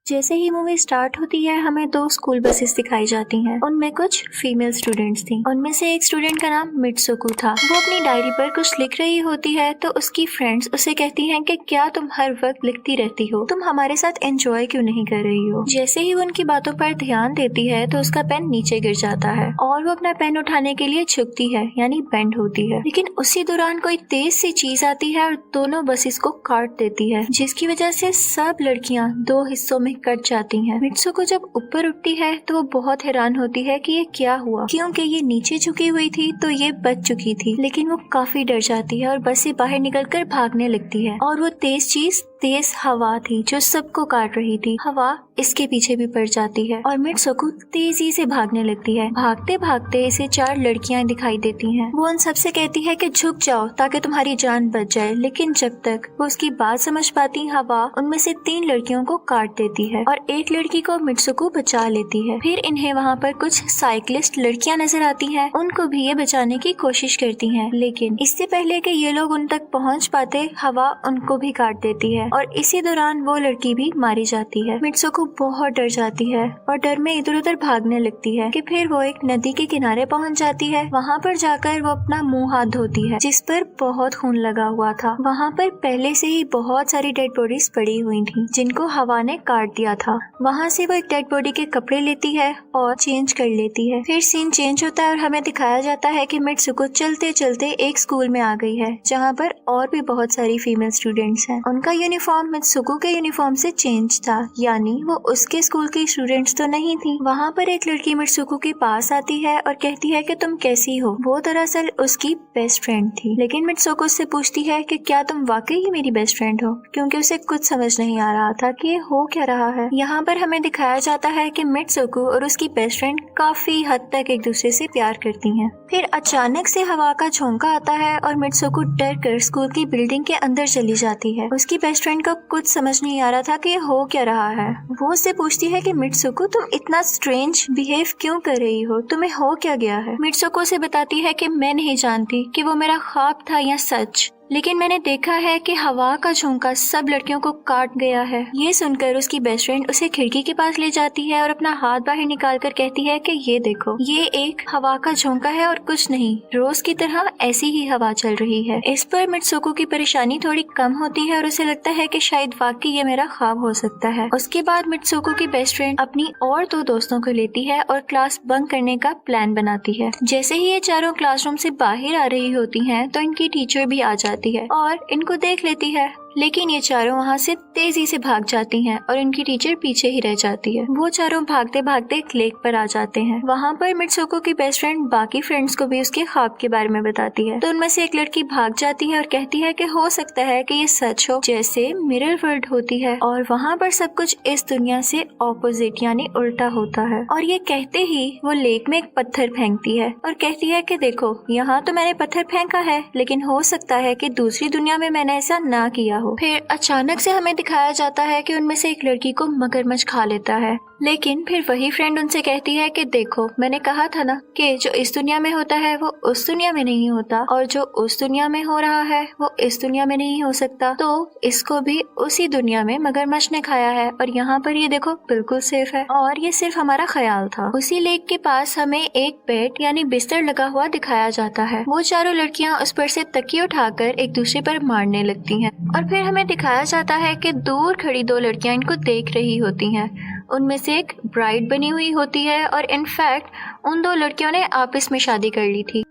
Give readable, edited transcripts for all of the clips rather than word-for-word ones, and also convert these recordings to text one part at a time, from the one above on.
जैसे ही movie start होती है हमें दो स्कूल बसेस दिखाई जाती हैं। उनमें कुछ फीमेल स्टूडेंट्स थी। उनमें से एक स्टूडेंट का नाम मित्सुको था। वो अपनी डायरी पर कुछ लिख रही होती है तो उसकी फ्रेंड्स उसे कहती हैं कि क्या तुम हर वक्त लिखती रहती हो, तुम हमारे साथ एंजॉय क्यों नहीं कर रही हो। जैसे ही वो उनकी बातों पर ध्यान देती है तो उसका पेन नीचे गिर जाता है और वो अपना पेन उठाने के लिए झुकती है यानी बेंड होती है। लेकिन उसी दौरान कोई तेज सी चीज आती है और दोनों बसेस को काट देती है, जिसकी वजह से सब लड़कियां दो हिस्सों में कट जाती हैं। मित्सुको जब ऊपर उठती है तो वो बहुत हैरान होती है कि ये क्या हुआ, क्योंकि ये नीचे झुकी हुई थी तो ये बच चुकी थी। लेकिन वो काफी डर जाती है और बस से बाहर निकलकर भागने लगती है और वो तेज चीज तेज हवा थी जो सबको काट रही थी। हवा इसके पीछे भी पड़ जाती है और मित्सुको तेजी से भागने लगती है। भागते भागते इसे चार लड़कियां दिखाई देती हैं। वो उन सबसे कहती है कि झुक जाओ ताकि तुम्हारी जान बच जाए, लेकिन जब तक वो उसकी बात समझ पाती हवा उनमें से तीन लड़कियों को काट देती है और एक लड़की को मित्सुको बचा लेती है। फिर इन्हें वहाँ पर कुछ साइकिलिस्ट लड़कियां नजर आती हैं। उनको भी ये बचाने की कोशिश करती हैं, लेकिन इससे पहले कि ये लोग उन तक पहुँच पाते हवा उनको भी काट देती है और इसी दौरान वो लड़की भी मारी जाती है। मित्सुको बहुत डर जाती है और डर में इधर उधर भागने लगती है कि फिर वो एक नदी के किनारे पहुंच जाती है। वहाँ पर जाकर वो अपना मुंह हाथ धोती है जिस पर बहुत खून लगा हुआ था। वहाँ पर पहले से ही बहुत सारी डेड बॉडीज पड़ी हुई थी जिनको हवा ने काट दिया था। वहाँ से वो एक डेड बॉडी के कपड़े लेती है और चेंज कर लेती है। फिर सीन चेंज होता है और हमें दिखाया जाता है कि मित्सुको चलते चलते एक स्कूल में आ गई है जहाँ पर और भी बहुत सारी फीमेल स्टूडेंट्स हैं। उनका यूनिफॉर्म मित्सुको के यूनिफॉर्म से चेंज था, यानी वो उसके स्कूल की स्टूडेंट्स तो नहीं थी। वहाँ पर एक लड़की मित्सुको के पास आती है और कहती है कि तुम कैसी हो। वो दरअसल उसकी बेस्ट फ्रेंड थी, लेकिन मित्सुको उससे पूछती है कि क्या तुम वाकई ही मेरी बेस्ट फ्रेंड हो, क्योंकि उसे कुछ समझ नहीं आ रहा था कि ये हो क्या रहा है। यहाँ पर हमें दिखाया जाता है कि मित्सुको और उसकी बेस्ट फ्रेंड काफी हद तक एक दूसरे से प्यार करती हैं। फिर अचानक से हवा का झोंका आता है और मित्सुको डर कर स्कूल की बिल्डिंग के अंदर चली जाती है। उसकी बेस्ट फ्रेंड को कुछ समझ नहीं आ रहा था कि हो क्या रहा है। वो उससे पूछती है कि मित्सुको तुम इतना स्ट्रेंज बिहेव क्यों कर रही हो, तुम्हें हो क्या गया है। मित्सुको से बताती है कि मैं नहीं जानती कि वो मेरा ख्वाब था या सच, लेकिन मैंने देखा है कि हवा का झोंका सब लड़कियों को काट गया है। ये सुनकर उसकी बेस्ट फ्रेंड उसे खिड़की के पास ले जाती है और अपना हाथ बाहर निकालकर कहती है कि ये देखो, ये एक हवा का झोंका है और कुछ नहीं, रोज की तरह ऐसी ही हवा चल रही है। इस पर मित्सुको की परेशानी थोड़ी कम होती है और उसे लगता है कि शायद वाकई ये मेरा ख्वाब हो सकता है। उसके बाद मित्सुको की बेस्ट फ्रेंड अपनी और दो दोस्तों को लेती है और क्लास बंक करने का प्लान बनाती है। जैसे ही ये चारों क्लासरूम से बाहर आ रही होती हैं तो इनकी टीचर भी आ जाती है और इनको देख लेती है, लेकिन ये चारों वहाँ से तेजी से भाग जाती हैं और इनकी टीचर पीछे ही रह जाती है। वो चारों भागते भागते एक लेक पर आ जाते हैं। वहाँ पर मित्सुको की बेस्ट फ्रेंड बाकी फ्रेंड्स को भी उसके ख्वाब के बारे में बताती है, तो उनमें से एक लड़की भाग जाती है और कहती है कि हो सकता है कि ये सच हो, जैसे मिरर वर्ल्ड होती है और वहाँ पर सब कुछ इस दुनिया से ऑपोजिट यानी उल्टा होता है। और ये कहते ही वो लेक में एक पत्थर फेंकती है और कहती है कि देखो, यहाँ तो मैंने पत्थर फेंका है, लेकिन हो सकता है कि दूसरी दुनिया में मैंने ऐसा ना किया हो। फिर अचानक से हमें दिखाया जाता है कि उनमें से एक लड़की को मगरमच्छ खा लेता है, लेकिन फिर वही फ्रेंड उनसे कहती है कि देखो, मैंने कहा था ना कि जो इस दुनिया में होता है वो उस दुनिया में नहीं होता और जो उस दुनिया में हो रहा है वो इस दुनिया में नहीं हो सकता, तो इसको भी उसी दुनिया में मगरमच्छ ने खाया है और यहाँ पर ये देखो बिल्कुल सेफ है और ये सिर्फ हमारा ख्याल था। उसी लेक के पास हमें एक बेड यानी बिस्तर लगा हुआ दिखाया जाता है। वो चारों लड़कियाँ उस पर से तकिए उठाकर एक दूसरे पर मारने लगती हैं और फिर हमें दिखाया जाता है कि दूर खड़ी दो लड़कियां इनको देख रही होती हैं। उनमें से एक ब्राइड बनी हुई होती है और इनफैक्ट उन दो लड़कियों ने आपस में शादी कर ली थी।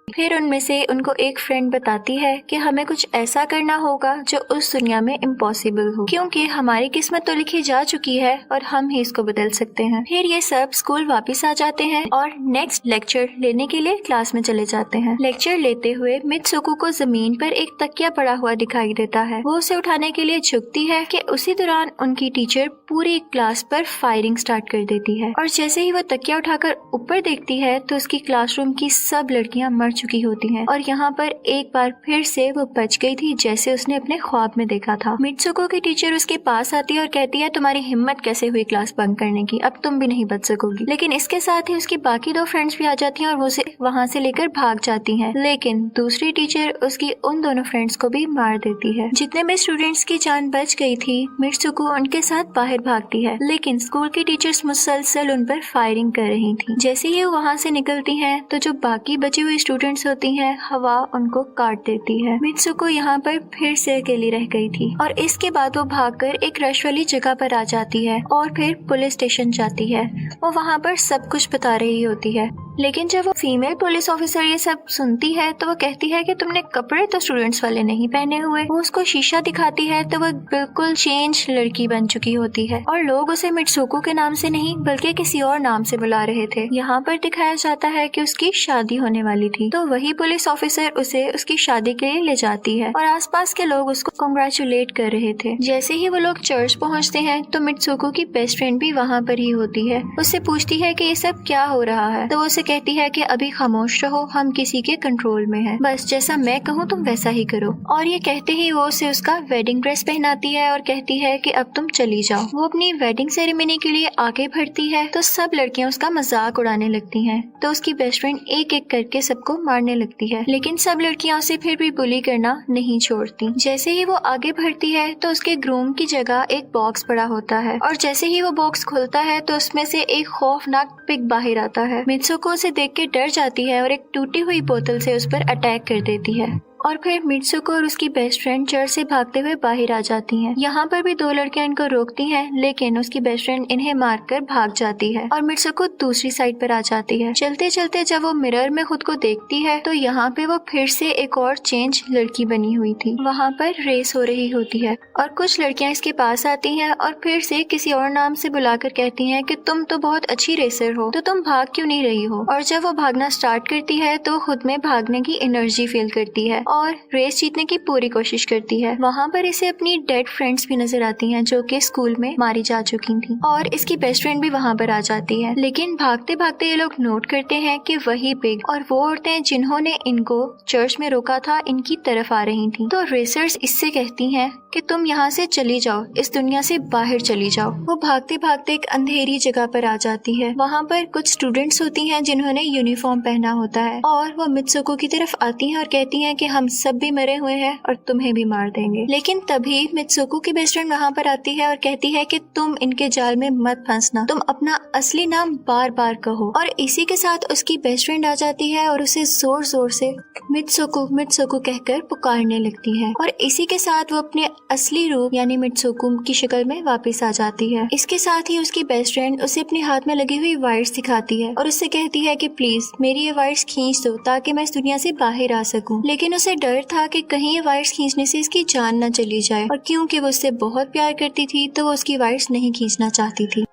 फिर उनमें से उनको एक फ्रेंड बताती है कि हमें कुछ ऐसा करना होगा जो उस दुनिया में इम्पॉसिबल हो, क्योंकि हमारी किस्मत तो लिखी जा चुकी है और हम ही इसको बदल सकते हैं। फिर ये सब स्कूल वापस आ जाते हैं और नेक्स्ट लेक्चर लेने के लिए क्लास में चले जाते हैं। लेक्चर लेते हुए मित्सुको को जमीन पर एक तकिया पड़ा हुआ दिखाई देता है। वो उसे उठाने के लिए झुकती है कि उसी दौरान उनकी टीचर पूरी क्लास पर फायरिंग स्टार्ट कर देती है और जैसे ही वो तकिया उठाकर ऊपर देखती है तो उसकी क्लासरूम की सब लड़कियां मर चुकी होती हैं और यहाँ पर एक बार फिर से वो बच गई थी जैसे उसने अपने ख्वाब में देखा था। मित्सुको की टीचर उसके पास आती है और कहती है तुम्हारी हिम्मत कैसे हुई क्लास बंक करने की, अब तुम भी नहीं बच सकोगी। लेकिन इसके साथ ही उसकी बाकी 2 फ्रेंड्स भी आ जाती हैं और वो उसे वहाँ से लेकर भाग जाती हैं। लेकिन दूसरी टीचर उसकी उन दोनों फ्रेंड्स को भी मार देती है। जितने भी स्टूडेंट्स की जान बच गई थी मित्सुको उनके साथ बाहर भागती है, लेकिन स्कूल की टीचर्स मुसलसल उन पर फायरिंग कर रही थी। जैसे ही वो वहाँ से निकलती हैं तो जो बाकी बची हुई स्टूडेंट्स होती हैं हवा उनको काट देती है। मित्सुको यहाँ पर फिर से अकेली रह गई थी और इसके बाद वो भागकर एक रश वाली जगह पर आ जाती है और फिर पुलिस स्टेशन जाती है। वो वहाँ पर सब कुछ बता रही होती है, लेकिन जब वो फीमेल पुलिस ऑफिसर ये सब सुनती है तो वो कहती है कि तुमने कपड़े तो स्टूडेंट्स वाले नहीं पहने हुए। वो उसको शीशा दिखाती है तो वो बिल्कुल चेंज लड़की बन चुकी होती है और लोग उसे मित्सुको के नाम से नहीं बल्कि किसी और नाम से बुला रहे थे। यहाँ पर दिखाया जाता है कि उसकी शादी होने वाली थी, तो वही पुलिस ऑफिसर उसे उसकी शादी के लिए ले जाती है और आसपास के लोग उसको कांग्रेचुलेट कर रहे थे। जैसे ही वो लोग चर्च पहुँचते हैं तो मित्सुको की बेस्ट फ्रेंड भी वहाँ पर ही होती है। उससे पूछती है कि ये सब क्या हो रहा है, तो उसे कहती है कि अभी खामोश रहो, हम किसी के कंट्रोल में हैं, बस जैसा मैं कहूँ तुम वैसा ही करो। और ये कहते ही वो उसे उसका वेडिंग ड्रेस पहनाती है और कहती है कि अब तुम चली जाओ। वो अपनी वेडिंग सेरेमनी के लिए आगे बढ़ती है तो सब लड़कियां उसका मजाक उड़ाने लगती हैं, तो उसकी बेस्ट फ्रेंड एक एक करके सबको मारने लगती है, लेकिन सब लड़कियां उसे फिर भी बुली करना नहीं छोड़ती। जैसे ही वो आगे बढ़ती है तो उसके ग्रूम की जगह एक बॉक्स पड़ा होता है और जैसे ही वो बॉक्स खुलता है तो उसमें से एक खौफनाक पिग बाहर आता है। मित्सुको उसे देख के डर जाती है और एक टूटी हुई बोतल से उस पर अटैक कर देती है और फिर मित्सुको और उसकी बेस्ट फ्रेंड चर्च से भागते हुए बाहर आ जाती हैं। यहाँ पर भी 2 लड़कियां इनको रोकती हैं, लेकिन उसकी बेस्ट फ्रेंड इन्हें मारकर भाग जाती है और मित्सुको दूसरी साइड पर आ जाती है। चलते चलते जब वो मिरर में खुद को देखती है तो यहाँ पे वो फिर से एक और चेंज लड़की बनी हुई थी। वहाँ पर रेस हो रही होती है और कुछ लड़कियां इसके पास आती हैं और फिर से किसी और नाम से बुलाकर कहती हैं कि तुम तो बहुत अच्छी रेसर हो, तो तुम भाग क्यों नहीं रही हो। और जब वो भागना स्टार्ट करती है तो खुद में भागने की एनर्जी फील करती है और रेस जीतने की पूरी कोशिश करती है। वहाँ पर इसे अपनी डेड फ्रेंड्स भी नजर आती हैं जो कि स्कूल में मारी जा चुकी थी और इसकी बेस्ट फ्रेंड भी वहाँ पर आ जाती है। लेकिन भागते भागते ये लोग नोट करते हैं कि वही पिग और वो औरतें जिन्होंने इनको चर्च में रोका था इनकी तरफ आ रही थी। तो रेसर्स इससे कहती हैं कि तुम यहाँ से चली जाओ, इस दुनिया से बाहर चली जाओ। वो भागते भागते एक अंधेरी जगह पर आ जाती है। वहाँ पर कुछ स्टूडेंट्स होती हैं जिन्होंने यूनिफॉर्म पहना होता है और वो मित्सुको की तरफ आती हैं और कहती हैं कि हम सब भी मरे हुए हैं और तुम्हें भी मार देंगे। लेकिन तभी मित्सुको की बेस्ट फ्रेंड वहाँ पर आती है और कहती है कि तुम इनके जाल में मत फंसना, तुम अपना असली नाम बार बार कहो। और इसी के साथ उसकी बेस्ट फ्रेंड आ जाती है और उसे जोर जोर से मित्सुको मित्सुको कहकर पुकारने लगती है और इसी के साथ वो अपने असली रूप यानी मित्सुको की शक्ल में वापस आ जाती है। इसके साथ ही उसकी बेस्ट फ्रेंड उसे अपने हाथ में लगी हुई वायर्स दिखाती है और उससे कहती है कि प्लीज मेरी ये वायर्स खींच दो ताकि मैं इस दुनिया से बाहर आ सकूं। लेकिन उसे डर था कि कहीं ये वायर्स खींचने से इसकी जान न चली जाए और क्योंकि वो उससे बहुत प्यार करती थी तो वो उसकी वायर्स नहीं खींचना चाहती थी।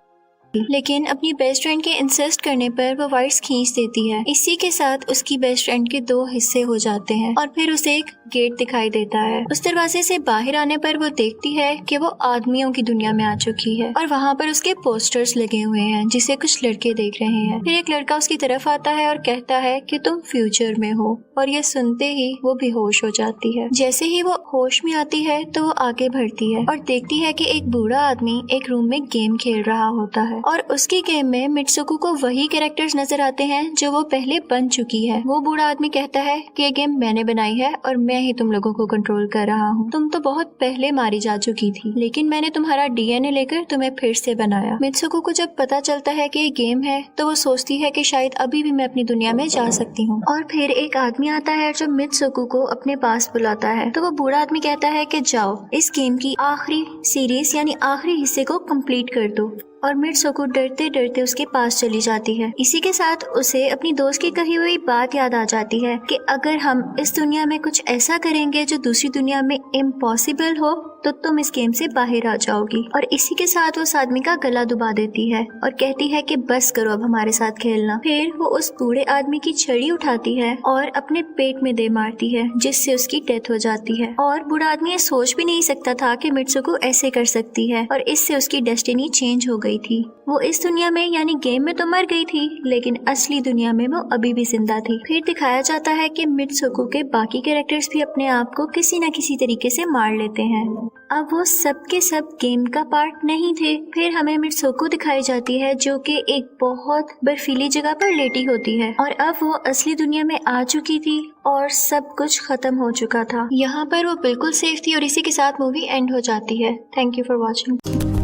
लेकिन अपनी बेस्ट फ्रेंड के इंसिस्ट करने पर वो वायर्स खींच देती है। इसी के साथ उसकी बेस्ट फ्रेंड के 2 हिस्से हो जाते हैं और फिर उसे एक गेट दिखाई देता है। उस दरवाजे से बाहर आने पर वो देखती है कि वो आदमियों की दुनिया में आ चुकी है और वहाँ पर उसके पोस्टर्स लगे हुए हैं जिसे कुछ लड़के देख रहे हैं। फिर एक लड़का उसकी तरफ आता है और कहता है कि तुम फ्यूचर में हो और ये सुनते ही वो बेहोश हो जाती है। जैसे ही वो होश में आती है तो वो आगे बढ़ती है और देखती है कि एक बूढ़ा आदमी एक रूम में गेम खेल रहा होता है और उसकी गेम में मित्सुको को वही कैरेक्टर्स नजर आते हैं जो वो पहले बन चुकी है। वो बूढ़ा आदमी कहता है कि ये गेम मैंने बनाई है और मैं ही तुम लोगों को कंट्रोल कर रहा हूँ। तुम तो बहुत पहले मारी जा चुकी थी लेकिन मैंने तुम्हारा डीएनए लेकर तुम्हें फिर से बनाया। मित्सुको को जब पता चलता है कि ये गेम है तो वो सोचती है कि शायद अभी भी मैं अपनी दुनिया में जा सकती हूँ। और फिर एक आदमी आता है जो मित्सुको को अपने पास बुलाता है तो वो बूढ़ा आदमी कहता है कि जाओ इस गेम की आखिरी सीरीज यानी आखिरी हिस्से को कंप्लीट कर दो। और मित्सुको डरते डरते उसके पास चली जाती है। इसी के साथ उसे अपनी दोस्त की कही हुई बात याद आ जाती है कि अगर हम इस दुनिया में कुछ ऐसा करेंगे जो दूसरी दुनिया में इम्पॉसिबल हो तो तुम इस गेम से बाहर आ जाओगी। और इसी के साथ वो उस आदमी का गला दुबा देती है और कहती है कि बस करो अब हमारे साथ खेलना। फिर वो उस बूढ़े आदमी की छड़ी उठाती है और अपने पेट में दे मारती है जिससे उसकी डेथ हो जाती है। और बूढ़ा आदमी ये सोच भी नहीं सकता था कि मित्सुको ऐसे कर सकती है और इससे उसकी डेस्टिनी चेंज हो गई गई थी। वो इस दुनिया में यानी गेम में तो मर गई थी, लेकिन असली दुनिया में वो अभी भी जिंदा थी। फिर दिखाया जाता है कि मित्सुको के बाकी कैरेक्टर्स भी अपने आप को किसी न किसी तरीके से मार लेते हैं। अब वो सब के सब गेम का पार्ट नहीं थे। फिर हमें मित्सुको दिखाई जाती है जो कि एक बहुत बर्फीली जगह पर लेटी होती है और अब वो असली दुनिया में आ चुकी थी और सब कुछ खत्म हो चुका था। यहाँ पर वो बिल्कुल सेफ थी और इसी के साथ मूवी एंड हो जाती है। Thank you for watching.